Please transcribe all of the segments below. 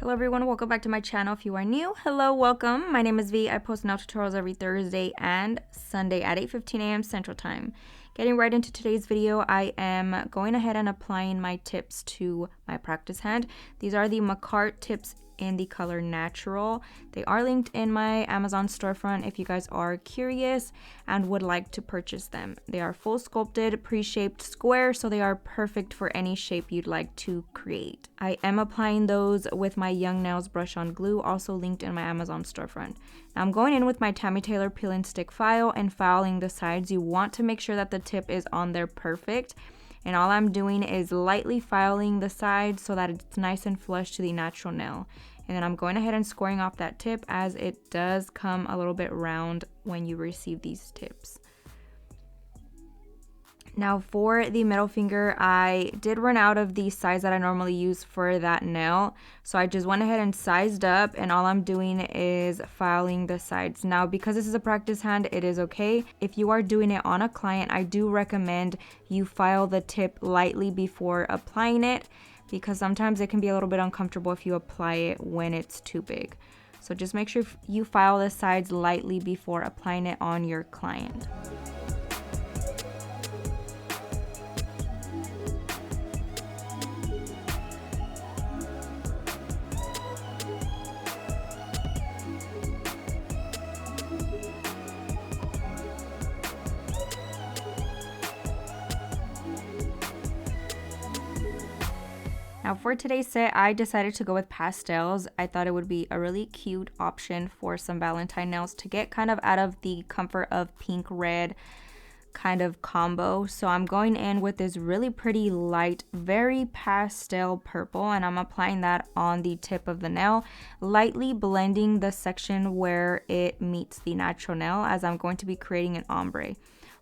Hello everyone, welcome back to my channel. If you are new, hello, welcome. My name is V. I post nail tutorials every Thursday and Sunday at 8:15 a.m. Central Time. Getting right into today's video, I am going ahead and applying my tips to my practice hand. These are the Makartt tips in the color Natural. They are linked in my Amazon storefront if you guys are curious and would like to purchase them. They are full sculpted, pre-shaped square, so they are perfect for any shape you'd like to create. I am applying those with my Young Nails brush on glue, also linked in my Amazon storefront. Now I'm going in with my Tammy Taylor peel and stick file and filing the sides. You want to make sure that the tip is on there perfect. And all I'm doing is lightly filing the sides so that it's nice and flush to the natural nail. And then I'm going ahead and scoring off that tip, as it does come a little bit round when you receive these tips. Now for the middle finger, I did run out of the size that I normally use for that nail. So I just went ahead and sized up, and all I'm doing is filing the sides. Now because this is a practice hand, it is okay. If you are doing it on a client, I do recommend you file the tip lightly before applying it, because sometimes it can be a little bit uncomfortable if you apply it when it's too big. So just make sure you file the sides lightly before applying it on your client. Now for today's set, I decided to go with pastels. I thought it would be a really cute option for some Valentine nails to get kind of out of the comfort of pink red kind of combo. So I'm going in with this really pretty light, very pastel purple, and I'm applying that on the tip of the nail, lightly blending the section where it meets the natural nail, as I'm going to be creating an ombre.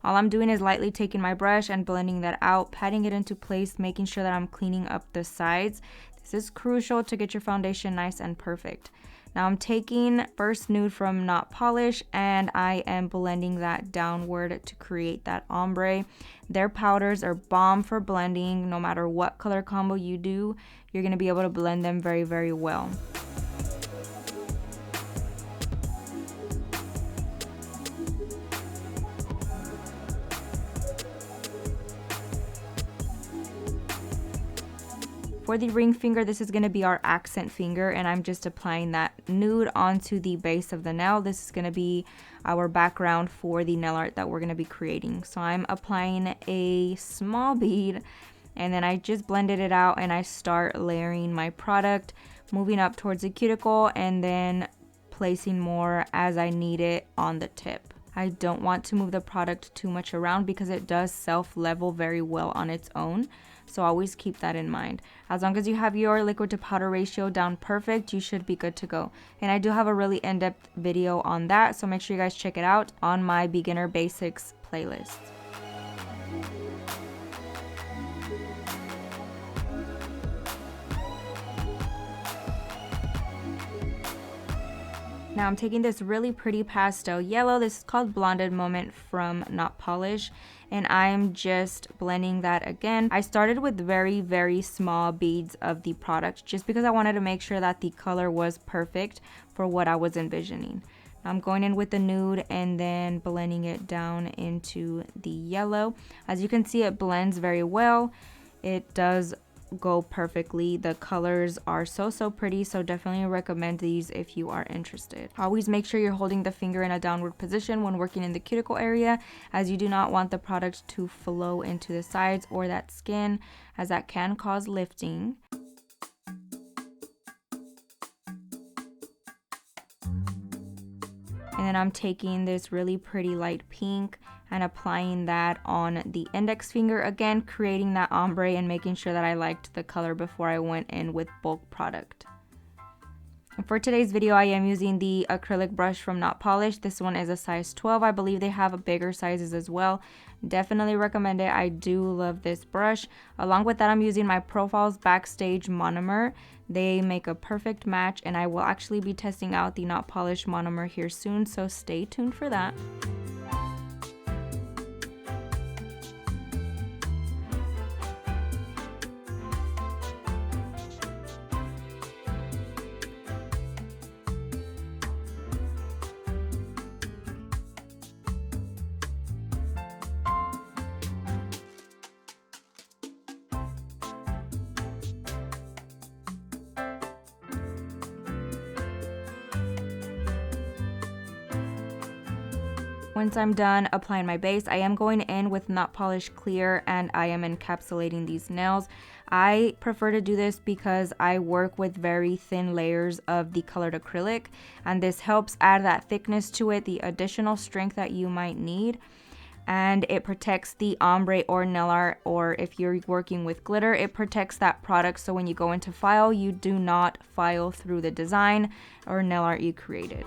All I'm doing is lightly taking my brush and blending that out, patting it into place, making sure that I'm cleaning up the sides. This is crucial to get your foundation nice and perfect. Now I'm taking first Nude from Not Polish, and I am blending that downward to create that ombre. Their powders are bomb for blending. No matter what color combo you do, you're going to be able to blend them very, very well. For the ring finger, this is going to be our accent finger, and I'm just applying that nude onto the base of the nail. This is going to be our background for the nail art that we're going to be creating. So I'm applying a small bead, and then I just blended it out, and I start layering my product, moving up towards the cuticle, and then placing more as I need it on the tip. I don't want to move the product too much around because it does self-level very well on its own. So always keep that in mind. As long as you have your liquid to powder ratio down perfect, you should be good to go. And I do have a really in-depth video on that, so make sure you guys check it out on my beginner basics playlist. Now I'm taking this really pretty pastel yellow. This is called Blonded Moment from Not Polish, and I'm just blending that again. I started with very, very small beads of the product just because I wanted to make sure that the color was perfect for what I was envisioning. Now I'm going in with the nude and then blending it down into the yellow. As you can see, it blends very well. It does go perfectly. The colors are so pretty, so definitely recommend these if you are interested. Always make sure you're holding the finger in a downward position when working in the cuticle area, as you do not want the product to flow into the sides or that skin, as that can cause lifting. And then I'm taking this really pretty light pink and applying that on the index finger, again creating that ombre and making sure that I liked the color before I went in with bulk product. And for today's video, I am using the acrylic brush from Not Polish. This one is a size 12. I believe they have bigger sizes as well. Definitely recommend it. I do love this brush. Along with that, I'm using my Profiles Backstage Monomer. They make a perfect match, and I will actually be testing out the Not Polish Monomer here soon, so stay tuned for that. Once I'm done applying my base, I am going in with Not Polish Clear and I am encapsulating these nails. I prefer to do this because I work with very thin layers of the colored acrylic, and this helps add that thickness to it, the additional strength that you might need. And it protects the ombre or nail art, or if you're working with glitter, it protects that product, so when you go into file, you do not file through the design or nail art you created.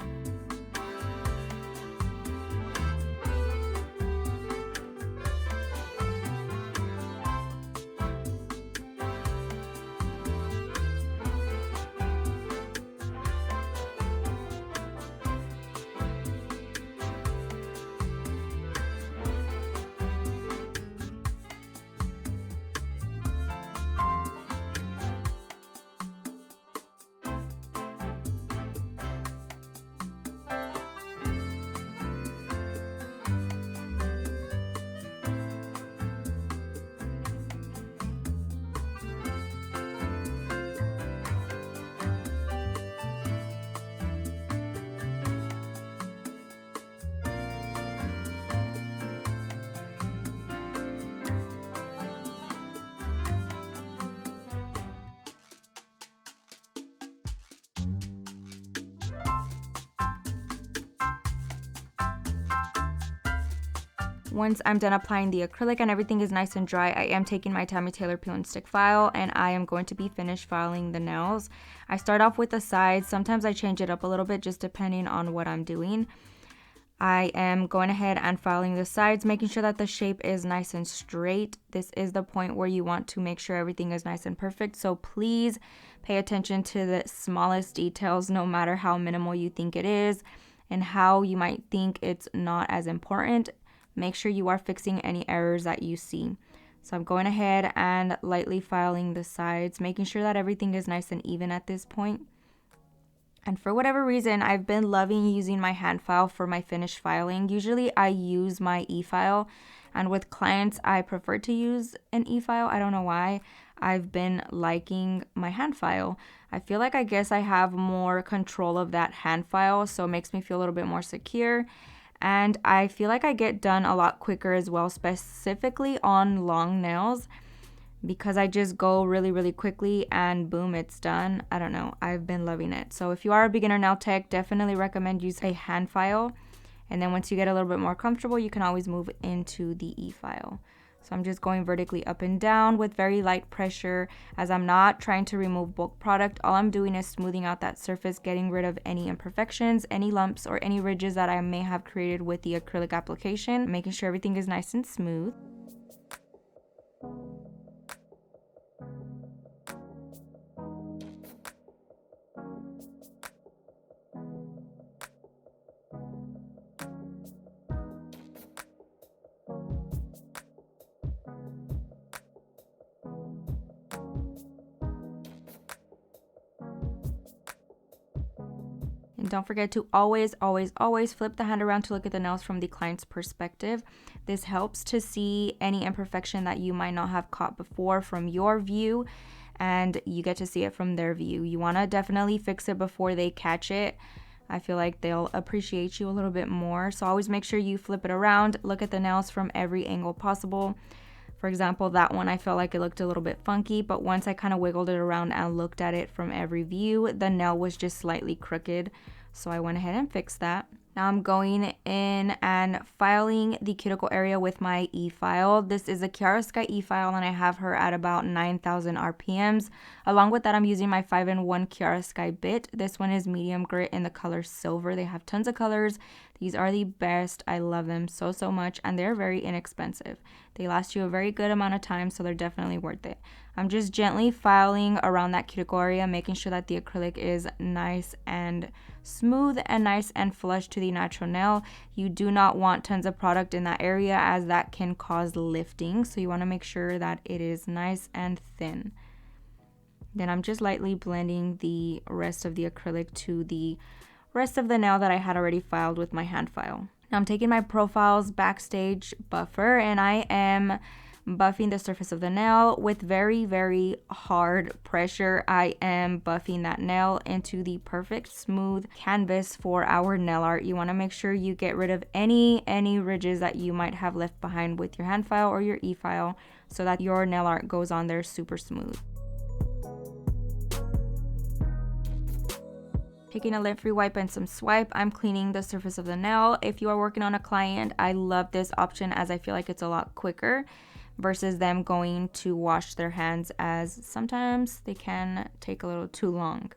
Once I'm done applying the acrylic and everything is nice and dry, I am taking my Tammy Taylor peel and stick file and I am going to be finished filing the nails. I start off with the sides. Sometimes I change it up a little bit just depending on what I'm doing. I am going ahead and filing the sides, making sure that the shape is nice and straight. This is the point where you want to make sure everything is nice and perfect. So please pay attention to the smallest details, no matter how minimal you think it is and how you might think it's not as important. Make sure you are fixing any errors that you see. So I'm going ahead and lightly filing the sides, making sure that everything is nice and even at this point. And for whatever reason, I've been loving using my hand file for my finished filing. Usually I use my e-file, and with clients, I prefer to use an e-file. I don't know why. I've been liking my hand file. I feel like I guess I have more control of that hand file, so it makes me feel a little bit more secure. And I feel like I get done a lot quicker as well, specifically on long nails, because I just go really quickly and boom, it's done. I don't know, I've been loving it. So if you are a beginner nail tech, definitely recommend use a hand file. And then once you get a little bit more comfortable, you can always move into the e-file. So I'm just going vertically up and down with very light pressure, as I'm not trying to remove bulk product. All I'm doing is smoothing out that surface, getting rid of any imperfections, any lumps, or any ridges that I may have created with the acrylic application, making sure everything is nice and smooth. And don't forget to always flip the hand around to look at the nails from the client's perspective. This helps to see any imperfection that you might not have caught before from your view, and you get to see it from their view. You want to definitely fix it before they catch it. I feel like they'll appreciate you a little bit more. So always make sure you flip it around, look at the nails from every angle possible. For example, that one, I felt like it looked a little bit funky, but once I kind of wiggled it around and looked at it from every view, the nail was just slightly crooked. So I went ahead and fixed that. Now I'm going in and filing the cuticle area with my e-file. This is a Kiara Sky e-file and I have her at about 9,000 RPMs. Along with that, I'm using my 5-in-1 Kiara Sky bit. This one is medium grit in the color silver. They have tons of colors. These are the best. I love them so much, and they're very inexpensive. They last you a very good amount of time, so they're definitely worth it. I'm just gently filing around that cuticle area, making sure that the acrylic is nice and smooth and nice and flush to the natural nail. You do not want tons of product in that area, as that can cause lifting, so you want to make sure that it is nice and thin. Then I'm just lightly blending the rest of the acrylic to the rest of the nail that I had already filed with my hand file. Now I'm taking my Profiles Backstage buffer and I am buffing the surface of the nail with very, very hard pressure. I am buffing that nail into the perfect smooth canvas for our nail art. You want to make sure you get rid of any ridges that you might have left behind with your hand file or your e-file so that your nail art goes on there super smooth. Taking a lint-free wipe and some swipe, I'm cleaning the surface of the nail. If you are working on a client, I love this option as I feel like it's a lot quicker versus them going to wash their hands, as sometimes they can take a little too long.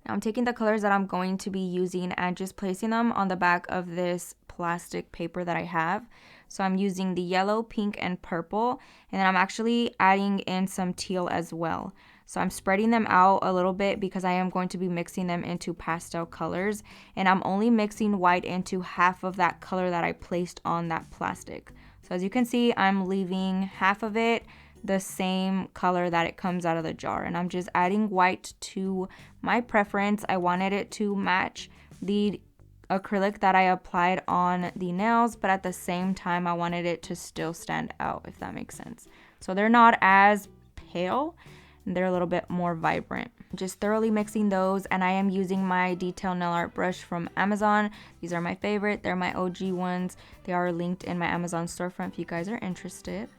Now I'm taking the colors that I'm going to be using and just placing them on the back of this plastic paper that I have. So I'm using the yellow, pink, and purple, and then I'm actually adding in some teal as well. So I'm spreading them out a little bit because I am going to be mixing them into pastel colors, and I'm only mixing white into half of that color that I placed on that plastic. So as you can see, I'm leaving half of it the same color that it comes out of the jar, and I'm just adding white to my preference. I wanted it to match the acrylic that I applied on the nails, but at the same time I wanted it to still stand out, if that makes sense. So they're not as pale, they're a little bit more vibrant. Just thoroughly mixing those, and I am using my detail nail art brush from Amazon. These are my favorite. They're my OG ones. They are linked in my Amazon storefront if you guys are interested.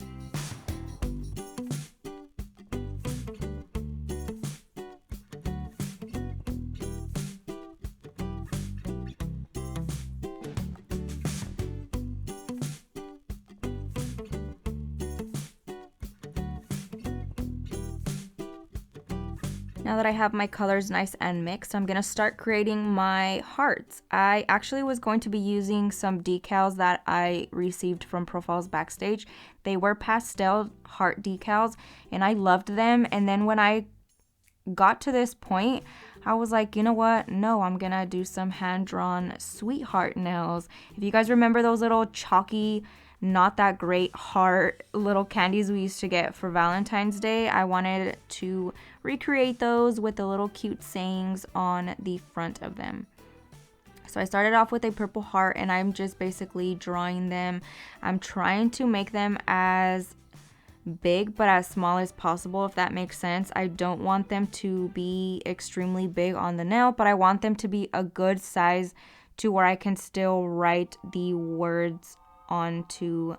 Now that I have my colors nice and mixed, I'm gonna start creating my hearts. I actually was going to be using some decals that I received from Profiles Backstage. They were pastel heart decals and I loved them. And then when I got to this point, I was like, you know what? No, I'm gonna do some hand-drawn sweetheart nails. If you guys remember those little chalky, not that great heart little candies we used to get for Valentine's Day, I wanted to recreate those with the little cute sayings on the front of them. So I started off with a purple heart and I'm just basically drawing them. I'm trying to make them as big but as small as possible, if that makes sense. I don't want them to be extremely big on the nail, but I want them to be a good size to where I can still write the words onto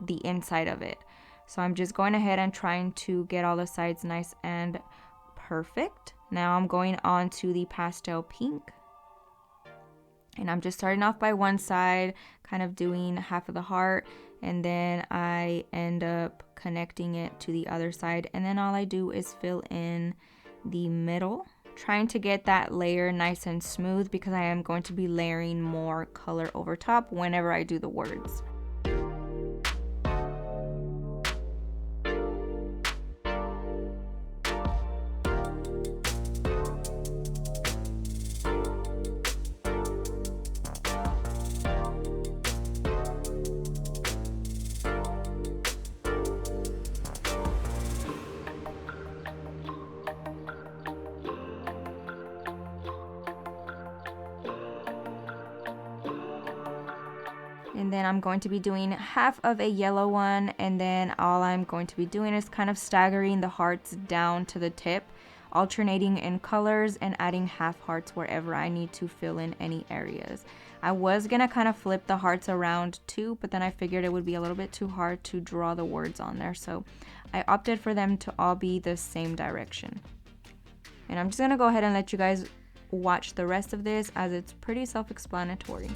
the inside of it. So I'm just going ahead and trying to get all the sides nice and perfect. Now I'm going on to the pastel pink, and I'm just starting off by one side, kind of doing half of the heart, and then I end up connecting it to the other side, and then all I do is fill in the middle, trying to get that layer nice and smooth because I am going to be layering more color over top whenever I do the words. And then I'm going to be doing half of a yellow one, and then all I'm going to be doing is kind of staggering the hearts down to the tip, alternating in colors and adding half hearts wherever I need to fill in any areas. I was gonna kind of flip the hearts around too, but then I figured it would be a little bit too hard to draw the words on there, so I opted for them to all be the same direction. And I'm just gonna go ahead and let you guys watch the rest of this as it's pretty self-explanatory.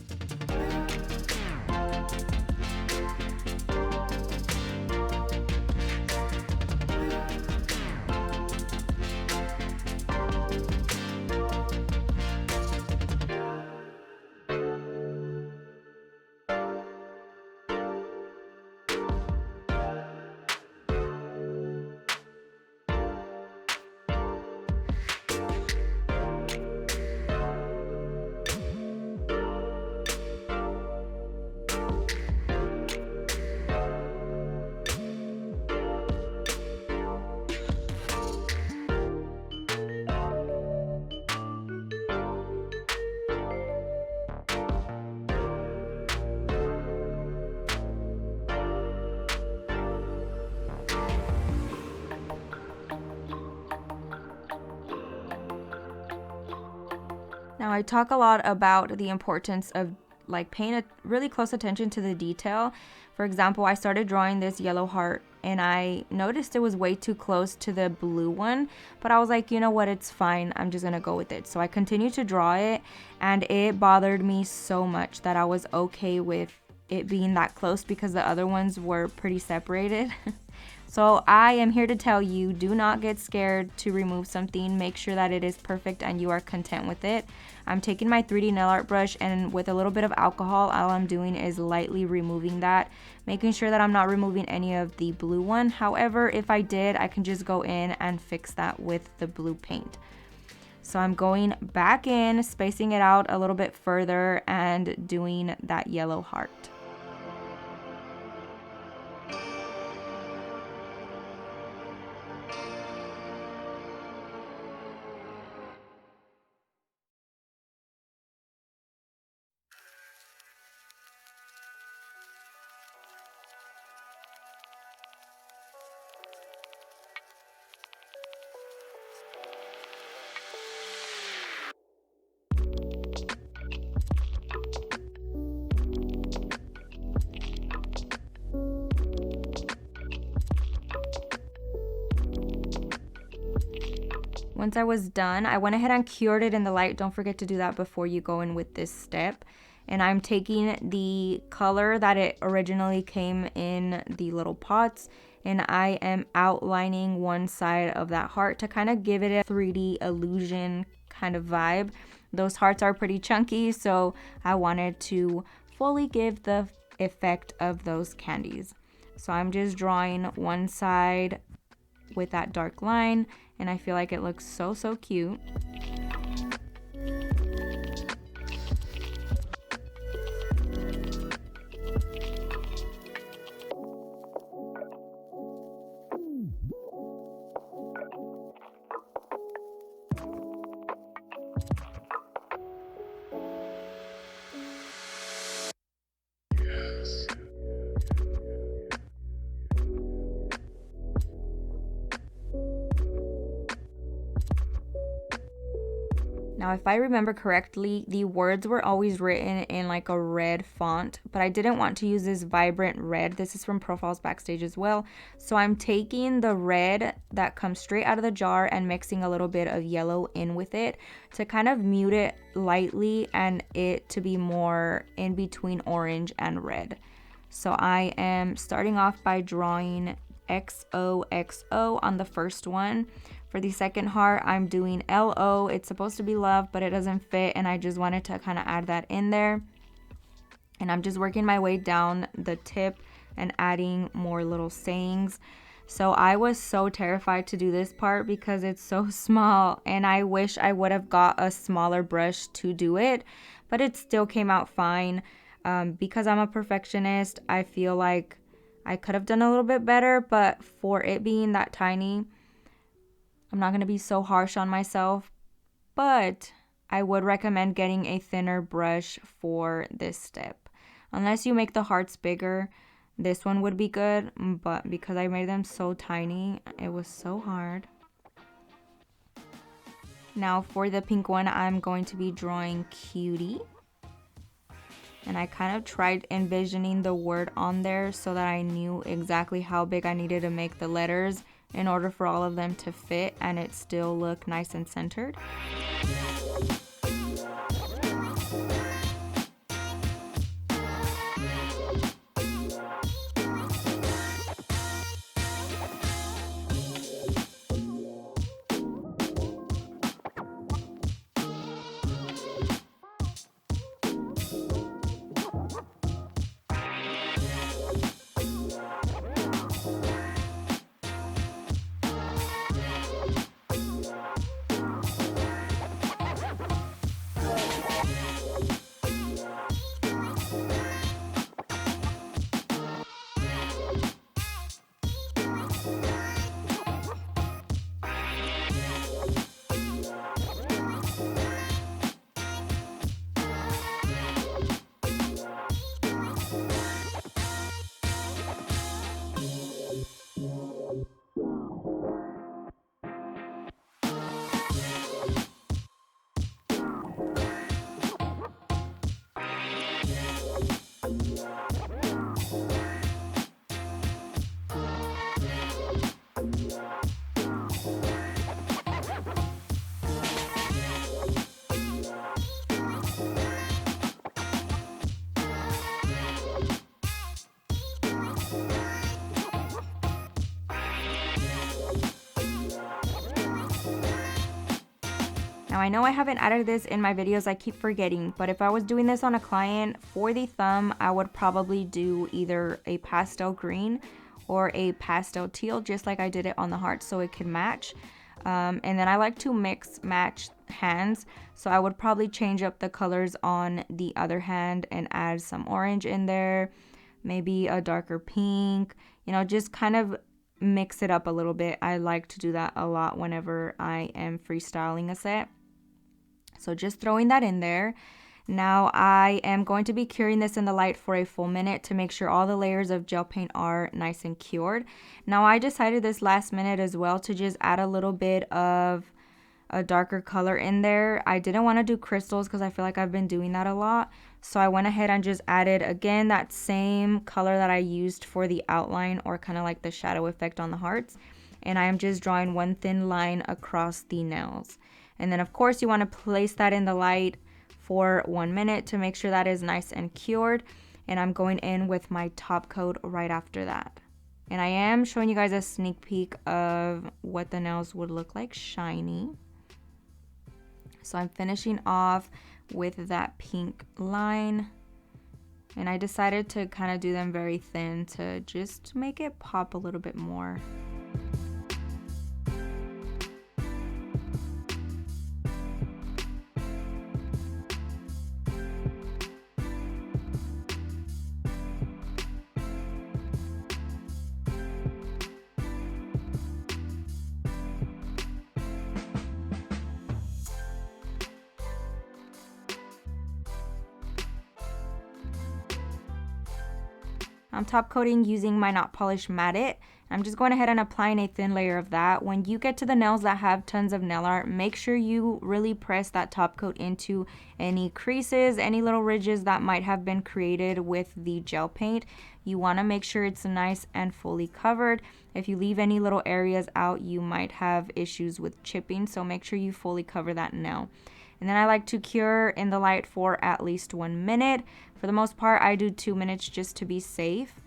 Now, I talk a lot about the importance of like paying a really close attention to the detail. For example, I started drawing this yellow heart and I noticed it was way too close to the blue one, but I was like, you know what, it's fine, I'm just gonna go with it. So I continued to draw it, and it bothered me so much that I was okay with it being that close because the other ones were pretty separated. So I am here to tell you, do not get scared to remove something. Make sure that it is perfect and you are content with it. I'm taking my 3D nail art brush, and with a little bit of alcohol, all I'm doing is lightly removing that, making sure that I'm not removing any of the blue one. However, if I did, I can just go in and fix that with the blue paint. So I'm going back in, spacing it out a little bit further and doing that yellow heart. Once I was done, I went ahead and cured it in the light. Don't forget to do that before you go in with this step. And I'm taking the color that it originally came in the little pots, and I am outlining one side of that heart to kind of give it a 3D illusion kind of vibe. Those hearts are pretty chunky, so I wanted to fully give the effect of those candies. So I'm just drawing one side with that dark line, and I feel like it looks so cute. Now, if I remember correctly, the words were always written in like a red font, but I didn't want to use this vibrant red. This is from Profiles Backstage as well. So I'm taking the red that comes straight out of the jar and mixing a little bit of yellow in with it to kind of mute it lightly and it to be more in between orange and red. So I am starting off by drawing XOXO on the first one. For the second heart, I'm doing LO. It's supposed to be love, but it doesn't fit, and I just wanted to kind of add that in there. And I'm just working my way down the tip and adding more little sayings. So I was so terrified to do this part because it's so small, and I wish I would have got a smaller brush to do it, but it still came out fine. Because I'm a perfectionist, I feel like I could have done a little bit better, but for it being that tiny, I'm not going to be so harsh on myself, but I would recommend getting a thinner brush for this step. Unless you make the hearts bigger, this one would be good, but because I made them so tiny, it was so hard. Now for the pink one, I'm going to be drawing cutie. And I kind of tried envisioning the word on there so that I knew exactly how big I needed to make the letters in order for all of them to fit and it still look nice and centered. Now I know I haven't added this in my videos, I keep forgetting, but if I was doing this on a client for the thumb, I would probably do either a pastel green or a pastel teal, just like I did it on the heart, so it can match. And then I like to mix match hands, so I would probably change up the colors on the other hand and add some orange in there, maybe a darker pink, you know, just kind of mix it up a little bit. I like to do that a lot whenever I am freestyling a set. So just throwing that in there. Now I am going to be curing this in the light for a full minute to make sure all the layers of gel paint are nice and cured. Now I decided this last minute as well to just add a little bit of a darker color in there. I didn't want to do crystals because I feel like I've been doing that a lot. So I went ahead and just added again that same color that I used for the outline, or kind of like the shadow effect on the hearts. And I am just drawing one thin line across the nails. And then of course you want to place that in the light for 1 minute to make sure that is nice and cured. And I'm going in with my top coat right after that. And I am showing you guys a sneak peek of what the nails would look like shiny. So I'm finishing off with that pink line. And I decided to kind of do them very thin to just make it pop a little bit more. I'm top coating using my Not Polished Matte It. I'm just going ahead and applying a thin layer of that. When you get to the nails that have tons of nail art, make sure you really press that top coat into any creases, any little ridges that might have been created with the gel paint. You want to make sure it's nice and fully covered. If you leave any little areas out, you might have issues with chipping, so make sure you fully cover that nail. And then I like to cure in the light for at least 1 minute. For the most part, I do 2 minutes just to be safe.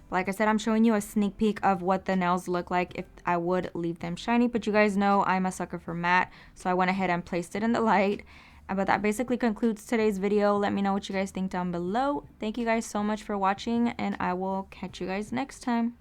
But like I said, I'm showing you a sneak peek of what the nails look like if I would leave them shiny. But you guys know I'm a sucker for matte, so I went ahead and placed it in the light. But that basically concludes today's video. Let me know what you guys think down below. Thank you guys so much for watching, and I will catch you guys next time.